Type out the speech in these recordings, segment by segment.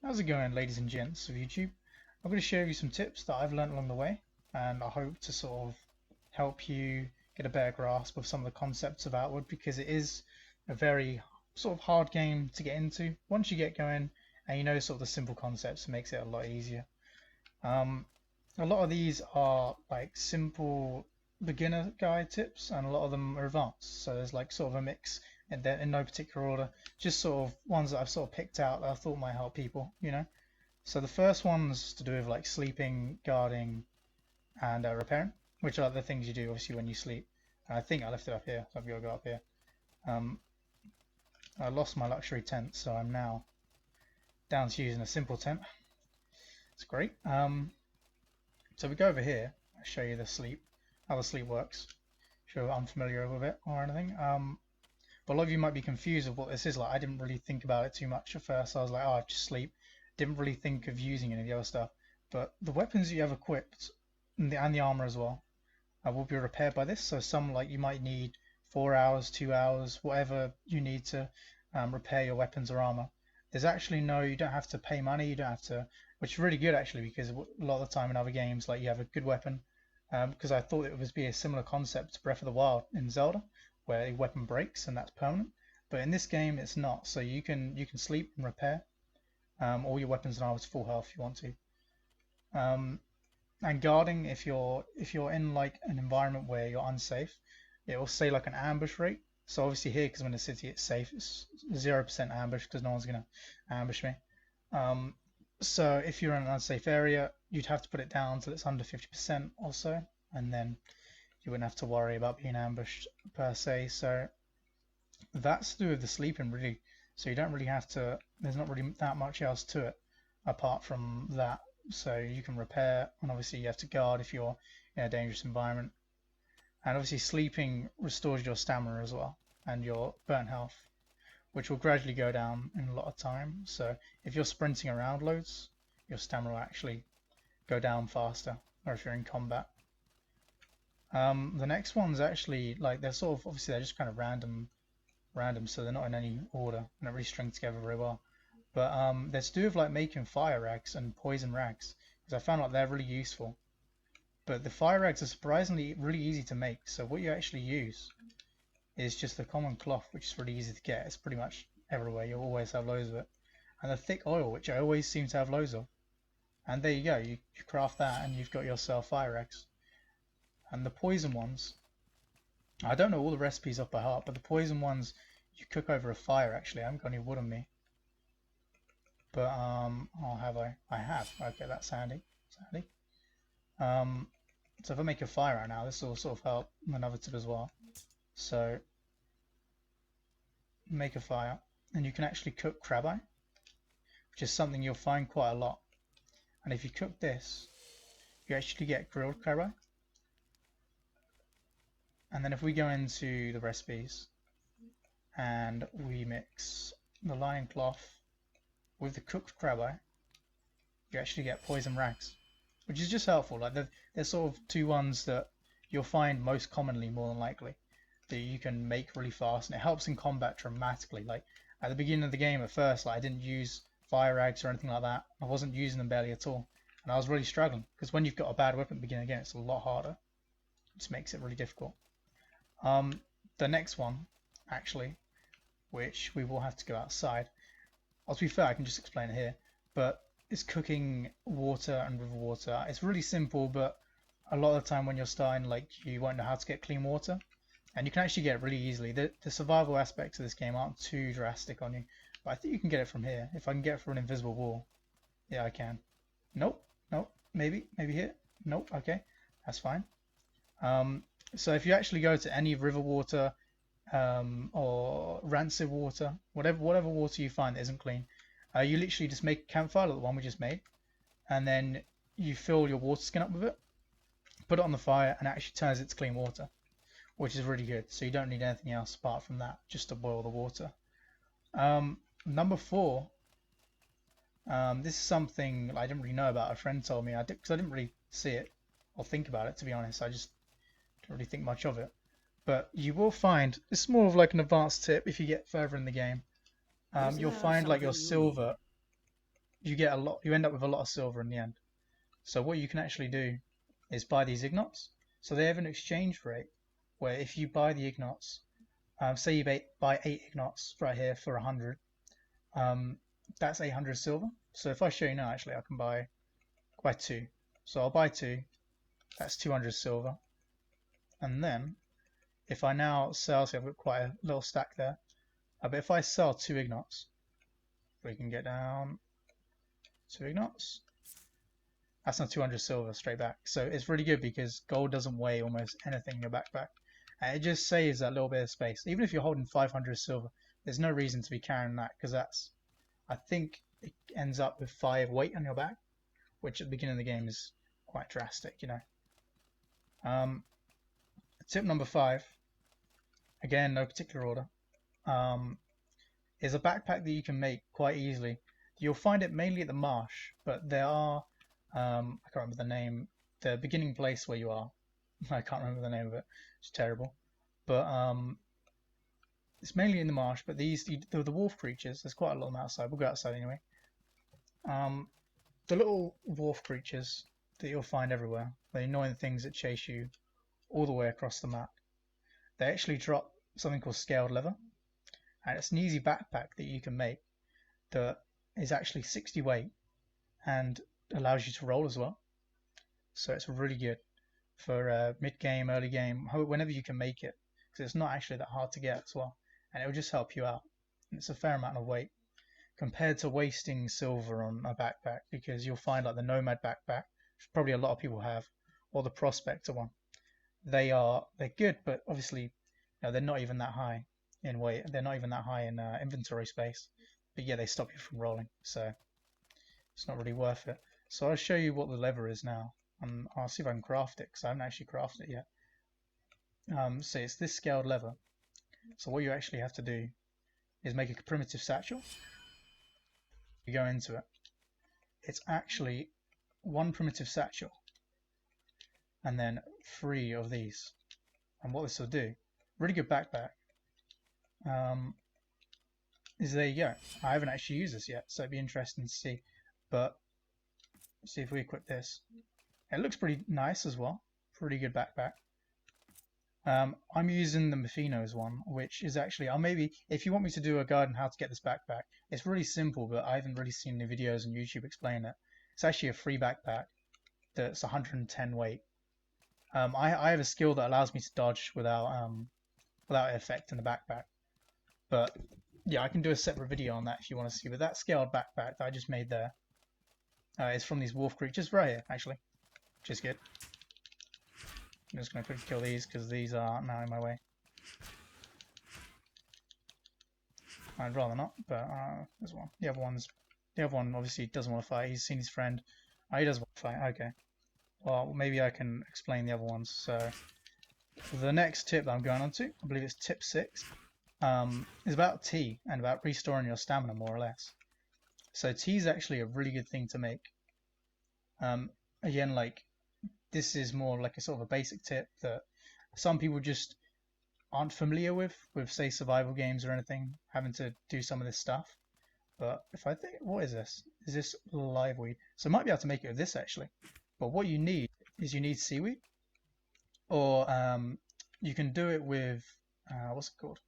How's it going, ladies and gents of YouTube? I'm going to share with you some tips that I've learned along the way, and I hope to sort of help you get a better grasp of some of the concepts of Outward because it is a very sort of hard game to get into. Once you get going and you know sort of the simple concepts, it makes it a lot easier. Um, a lot of these are like simple beginner guide tips, and a lot of them are advanced. So there's like sort of a mix, and they're in no particular order, just sort of ones that I've sort of picked out that I thought might help people. So the first one's to do with like sleeping, guarding, and repairing, which are the things you do obviously when you sleep. And I think I left it up here, so I've got to go up here. Um, I lost my luxury tent, so I'm now down to using a simple tent. It's great. So we go over here. I'll show you the sleep, how the sleep works. Sure, I'm familiar with it or anything. But a lot of you might be confused of what this is like. I didn't really think about it too much at first. I was like, oh, I just sleep. Didn't really think of using any of the other stuff. But the weapons you have equipped, and the armor as well, will be repaired by this. So some like you might need 4 hours, 2 hours, whatever you need to repair your weapons or armor. There's actually no, you don't have to pay money. You don't have to, which is really good actually because a lot of the time in other games, like you have a good weapon. Because I thought it would be a similar concept to Breath of the Wild in Zelda, where a weapon breaks and that's permanent. But in this game, it's not. So you can sleep and repair all your weapons and armor to full health if you want to. And guarding, if you're in like an environment where you're unsafe, it will say like an ambush rate. So obviously here, because I'm in a city, it's safe. It's 0% ambush because no one's gonna ambush me. So if you're in an unsafe area, you'd have to put it down till it's under 50% or so, and then you wouldn't have to worry about being ambushed per se. So that's to do with the sleeping really. So you don't really have to, there's not really that much else to it apart from that. So you can repair, and obviously you have to guard if you're in a dangerous environment. And obviously sleeping restores your stamina as well and your burnt health, which will gradually go down in a lot of time. So if you're sprinting around loads, your stamina will actually go down faster, or if you're in combat. The next one's actually like they're sort of obviously they're just kind of random, so they're not in any order and not really string together very well. But they're to do with like making fire rags and poison rags because I found out they're really useful. But the fire rags are surprisingly really easy to make. So what you actually use is just the common cloth, which is really easy to get. It's pretty much everywhere. You'll always have loads of it. And the thick oil, which I always seem to have loads of. And there you go. You craft that and you've got yourself fire rags. And the poison ones, I don't know all the recipes off by heart, but the poison ones you cook over a fire actually. I haven't got any wood on me. But oh, have I? I have. Okay, that's handy. That's handy. So if I make a fire right now, this will sort of help another tip as well. So make a fire, and you can actually cook crab eye, which is something you'll find quite a lot. And if you cook this, you actually get grilled crab eye. And then if we go into the recipes and we mix the lion cloth with the cooked crab eye, you actually get poison rags, which is just helpful. Like they're sort of two ones that you'll find most commonly, more than likely, that you can make really fast, and it helps in combat dramatically. Like at the beginning of the game, at first, like I didn't use fire rags or anything like that. I wasn't using them barely at all, and I was really struggling because when you've got a bad weapon at the beginning again, it's a lot harder. It just makes it really difficult. The next one, actually, which we will have to go outside. To be fair, I can just explain it here, but it's cooking water and river water. It's really simple, but a lot of the time when you're starting, like you won't know how to get clean water, and you can actually get it really easily. The survival aspects of this game aren't too drastic on you, but I think you can get it from here. If I can get it from an invisible wall, yeah, I can. Nope, nope, maybe here. Nope, okay, that's fine. So if you actually go to any river water or rancid water, whatever water you find that isn't clean, you literally just make a campfire like the one we just made, and then you fill your water skin up with it, put it on the fire, and it actually turns it to clean water, which is really good. So you don't need anything else apart from that, just to boil the water. Number 4, this is something I didn't really know about. A friend told me, because I didn't really see it or think about it, to be honest. I just didn't really think much of it. But you will find, it's more of like an advanced tip if you get further in the game. You'll find like your silver. you get a lot. You end up with a lot of silver in the end. So what you can actually do is buy these ignots. So they have an exchange rate where if you buy the ignots, say you buy 8 ignots right here for 100, that's 800 silver. So if I show you now, actually, I can buy 2. So I'll buy 2. That's 200 silver. And then if I now sell, so I've got quite a little stack there. But if I sell 2 ignots, we can get down 2 ignots. That's not 200 silver straight back. So it's really good because gold doesn't weigh almost anything in your backpack. And it just saves that little bit of space. Even if you're holding 500 silver, there's no reason to be carrying that because that's, I think it ends up with 5 weight on your back, which at the beginning of the game is quite drastic, you know. Tip number 5, again, no particular order, is a backpack that you can make quite easily. You'll find it mainly at the marsh, but there are, I can't remember the name, the beginning place where you are. I can't remember the name of it. It's terrible. But it's mainly in the marsh, but the wolf creatures, there's quite a lot of them outside. We'll go outside anyway. The little wolf creatures that you'll find everywhere, the annoying things that chase you all the way across the map, they actually drop something called scaled leather, and it's an easy backpack that you can make that is actually 60 weight and allows you to roll as well. So it's really good for mid-game, early game, whenever you can make it, because it's not actually that hard to get as well, and it will just help you out. And it's a fair amount of weight compared to wasting silver on a backpack, because you'll find like the Nomad backpack, which probably a lot of people have, or the Prospector one. They're good, but obviously, you know, they're not even that high in weight. They're not even that high in inventory space. But yeah, they stop you from rolling, so it's not really worth it. So I'll show you what the lever is now, and I'll see if I can craft it, because I haven't actually crafted it yet. So it's this scaled lever. So what you actually have to do is make a primitive satchel. You go into it. It's actually 1 primitive satchel, and then 3 of these. And what this will do, really good backpack, is there you go. I haven't actually used this yet, so it'd be interesting to see. But see if we equip this. It looks pretty nice as well. Pretty good backpack. I'm using the Mafino's one, which is actually, I'll maybe, if you want me to do a guide on how to get this backpack, it's really simple, but I haven't really seen any videos on YouTube explain it. It's actually a free backpack that's 110 weight. I have a skill that allows me to dodge without affecting the backpack. But yeah, I can do a separate video on that if you want to see. But that scaled backpack that I just made there is from these wolf creatures right here, actually, which is good. I'm just going to quickly kill these because these are now in my way. I'd rather not, but there's one. The other one obviously doesn't want to fight. He's seen his friend. Oh, he does want to fight. Okay. Well, maybe I can explain the other ones. So the next tip that I'm going on to, I believe it's tip 6, is about tea and about restoring your stamina more or less. So tea is actually a really good thing to make. Again, like, this is more like a sort of a basic tip that some people just aren't familiar with say survival games or anything, having to do some of this stuff. But if I think, what is this? Is this live weed? So I might be able to make it with this actually. But what you need is you need seaweed, or you can do it with what's it called?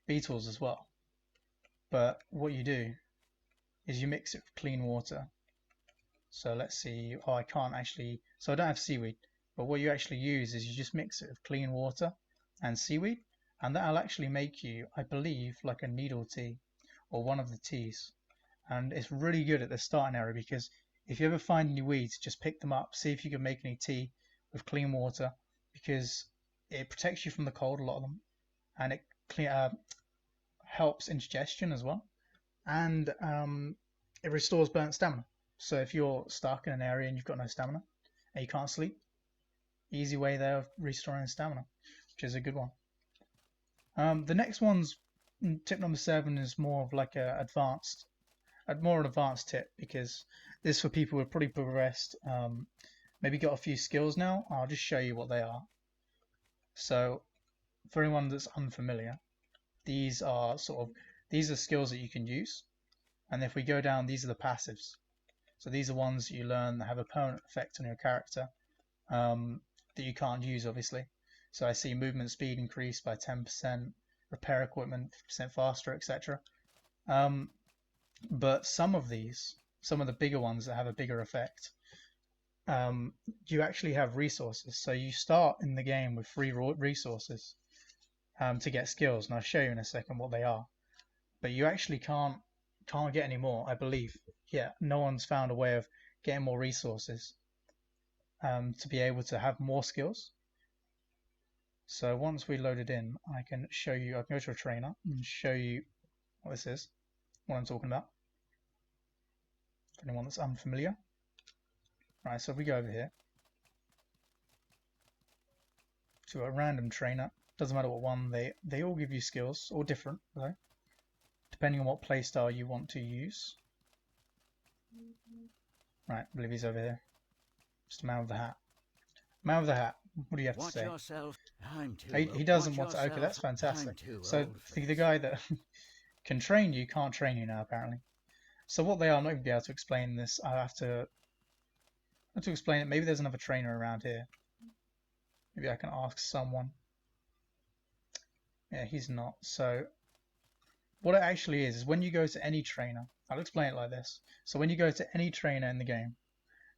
Beetles as well. But what you do is you mix it with clean water. So let's see. Oh, I can't actually. So I don't have seaweed. But what you actually use is you just mix it with clean water and seaweed, and that'll actually make you, I believe, like a needle tea or one of the teas. And it's really good at the starting area, because if you ever find any weeds, just pick them up, see if you can make any tea with clean water, because it protects you from the cold, a lot of them, and it helps indigestion as well, and it restores burnt stamina. So if you're stuck in an area and you've got no stamina and you can't sleep, easy way there of restoring stamina, which is a good one. The next one's tip number 7 is more of like an advanced tip, because this is for people who have probably progressed, maybe got a few skills now. I'll just show you what they are. So for anyone that's unfamiliar, these are skills that you can use, and if we go down, these are the passives. So these are ones that you learn that have a permanent effect on your character, that you can't use, obviously. So I see movement speed increased by 10%, repair equipment 50% faster, etc. But some of the bigger ones that have a bigger effect, you actually have resources. So you start in the game with free resources to get skills, and I'll show you in a second what they are. But you actually can't get any more, I believe. Yeah, no one's found a way of getting more resources to be able to have more skills. So once we load it in, I can show you. I can go to a trainer and show you what this is, what I'm talking about. For anyone that's unfamiliar. Right, so if we go over here to a random trainer, doesn't matter what one, they all give you skills, all different though, depending on what playstyle you want to use. Right, I believe he's over here. Just a man with the hat. Man with the hat. What do you have to say? Yourself. He doesn't want to. Okay, that's fantastic. So the guy that can train you can't train you now apparently. So what they are, I'm not going to be able to explain this. I have to explain it. Maybe there's another trainer around here. Maybe I can ask someone. Yeah, he's not. So what it actually is when you go to any trainer, I'll explain it like this. So when you go to any trainer in the game,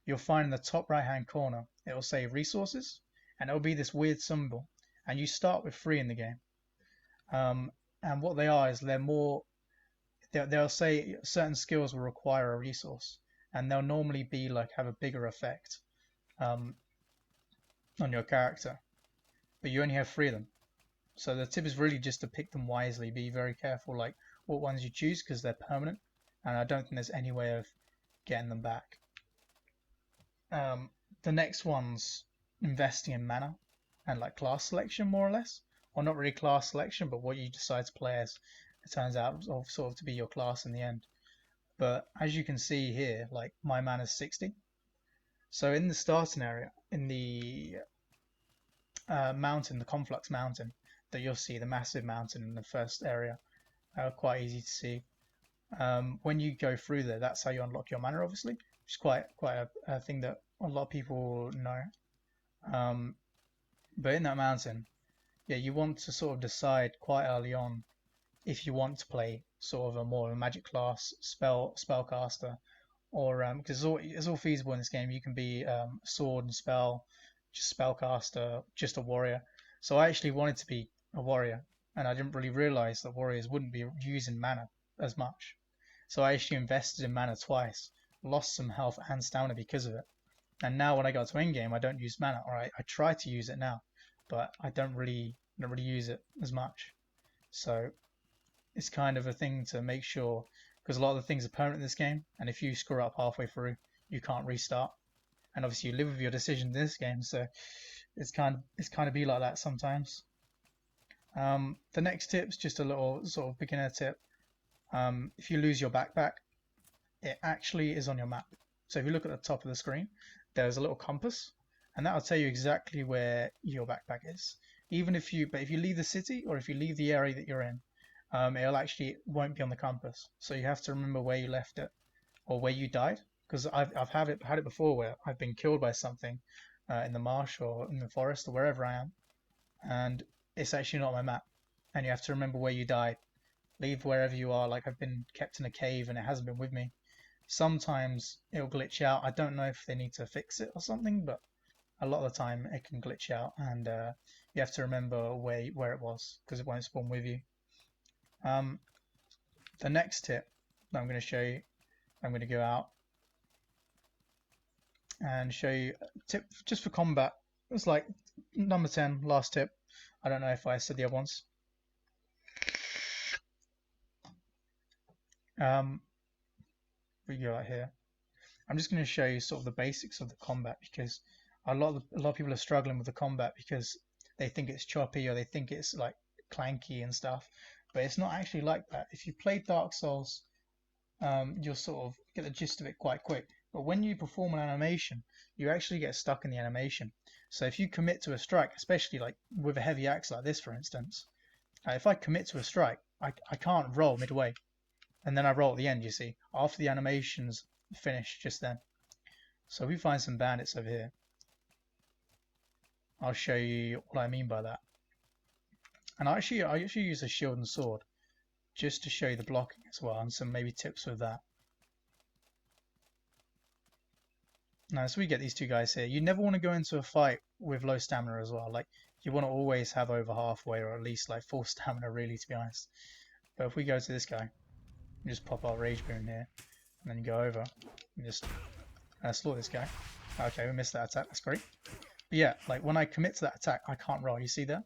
you'll find in the top right hand corner, it will say resources, and it'll be this weird symbol. And you start with 3 in the game. And what they are is they'll say certain skills will require a resource, and they'll normally be like have a bigger effect on your character, but you only have 3 of them. So the tip is really just to pick them wisely. Be very careful like what ones you choose because they're permanent, and I don't think there's any way of getting them back. The next one's investing in mana and like class selection, more or less, or not really class selection, but what you decide to play as. It turns out sort of to be your class in the end. But as you can see here, like my mana is 60. So in the starting area, in the mountain, the Conflux Mountain, that you'll see the massive mountain in the first area, quite easy to see. When you go through there, that's how you unlock your mana, obviously, which is quite a thing that a lot of people know. But in that mountain, yeah, you want to sort of decide quite early on if you want to play sort of a more of a magic class spellcaster, or because it's all feasible in this game. You can be sword and spell, just spellcaster, just a warrior. So I actually wanted to be a warrior, and I didn't really realize that warriors wouldn't be using mana as much. So I actually invested in mana twice, lost some health and stamina because of it. And now when I got to endgame, I don't use mana, or I try to use it now, but I don't really use it as much. So it's kind of a thing to make sure, because a lot of the things are permanent in this game, and if you screw up halfway through, you can't restart. And obviously you live with your decision in this game, so it's kind of be like that sometimes. The next tip's just a little sort of beginner tip. If you lose your backpack, it actually is on your map. So if you look at the top of the screen, there's a little compass, and that'll tell you exactly where your backpack is. If you leave the city or if you leave the area that you're in, won't be on the compass. So you have to remember where you left it or where you died, because I've had it before where I've been killed by something in the marsh or in the forest or wherever I am, and it's actually not on my map, and you have to remember where you died. Leave wherever you are. Like I've been kept in a cave and it hasn't been with me. Sometimes it'll glitch out. I don't know if they need to fix it or something, but a lot of the time it can glitch out, and you have to remember where it was because it won't spawn with you. The next tip that I'm going to show you, I'm going to go out and show you a tip just for combat. It's like number 10, last tip. I don't know if I said the other ones. We go out here. I'm just going to show you sort of the basics of the combat, because a lot of people are struggling with the combat because they think it's choppy or they think it's like clanky and stuff, but it's not actually like that. If you play Dark Souls, you'll sort of get the gist of it quite quick. But when you perform an animation, you actually get stuck in the animation. So if you commit to a strike, especially like with a heavy axe like this, for instance, if I commit to a strike, I can't roll midway, and then I roll at the end. You see, after the animation's finished just then. So we find some bandits over here. I'll show you what I mean by that. And I actually use a shield and sword just to show you the blocking as well, and some maybe tips with that. Now, so we get these two guys here. You never want to go into a fight with low stamina as well. Like, you want to always have over halfway, or at least like full stamina, really, to be honest. But if we go to this guy, we just pop our rage boon here, and then you go over and just slaughter this guy. Okay, we missed that attack. That's great. But yeah, like when I commit to that attack, I can't roll. You see that?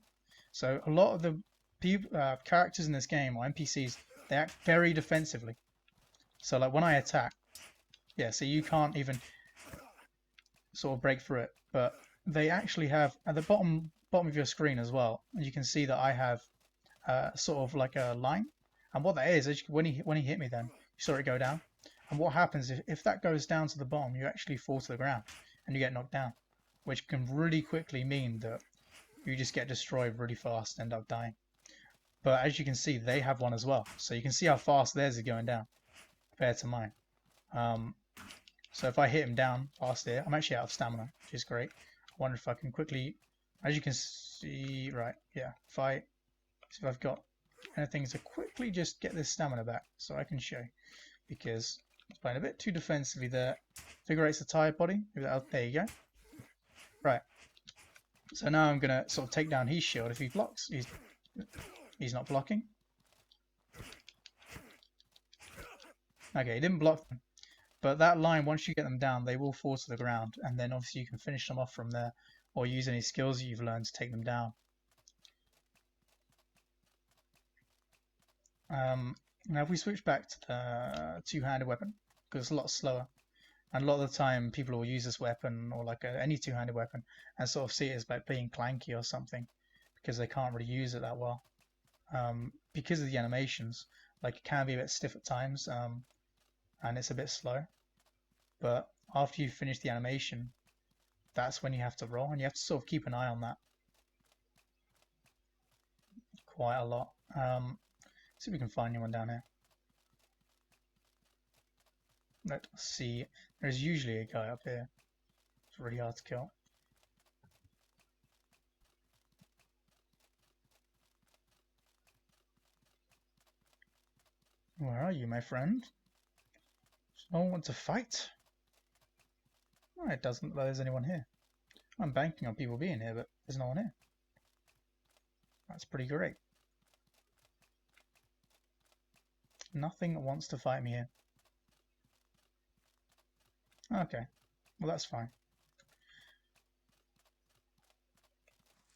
So a lot of the characters in this game, or NPCs, they act very defensively. So like when I attack, yeah, so you can't even sort of break through it. But they actually have at the bottom of your screen as well. You can see that I have sort of like a line, and what that is when he hit me, then you saw it go down. And what happens if that goes down to the bottom, you actually fall to the ground and you get knocked down, which can really quickly mean that you just get destroyed really fast and end up dying. But as you can see, they have one as well. So you can see how fast theirs is going down compared to mine. So if I hit him down fast here, I'm actually out of stamina, which is great. I wonder if I can quickly, as you can see, right, yeah, if I've got anything to quickly just get this stamina back so I can show, because I was playing a bit too defensively there. Figure eight's the tire body. There you go. Right. So now I'm gonna sort of take down his shield. If he blocks, he's not blocking. Okay, he didn't block them. But that line, once you get them down, they will fall to the ground, and then obviously you can finish them off from there, or use any skills that you've learned to take them down. Now if we switch back to the two-handed weapon, because it's a lot slower, and a lot of the time people will use this weapon, or like any two-handed weapon, and sort of see it as like being clanky or something, because they can't really use it that well. Because of the animations, like it can be a bit stiff at times, and it's a bit slow. But after you finish the animation, that's when you have to roll, and you have to sort of keep an eye on that quite a lot. See if we can find anyone down here. Let's see. There's usually a guy up here. It's really hard to kill. Where are you, my friend? Does no one want to fight? Oh, it doesn't look like there's anyone here. I'm banking on people being here, but there's no one here. That's pretty great. Nothing wants to fight me here. Okay, well that's fine.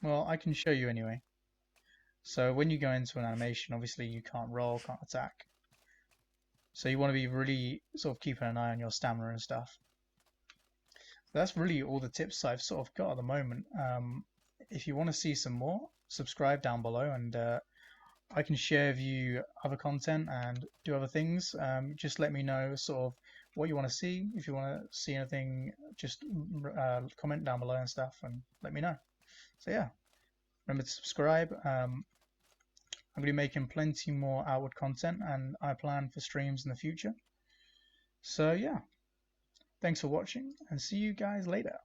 Well, I can show you anyway. So when you go into an animation, obviously you can't roll, can't attack. So you want to be really sort of keeping an eye on your stamina and stuff. So that's really all the tips I've sort of got at the moment. If you want to see some more, subscribe down below, and I can share with you other content and do other things. Just let me know sort of what you want to see. If you want to see anything, just comment down below and stuff, and let me know. So yeah, remember to subscribe. I'm going to be making plenty more outward content, and I plan for streams in the future. So yeah, thanks for watching, and see you guys later.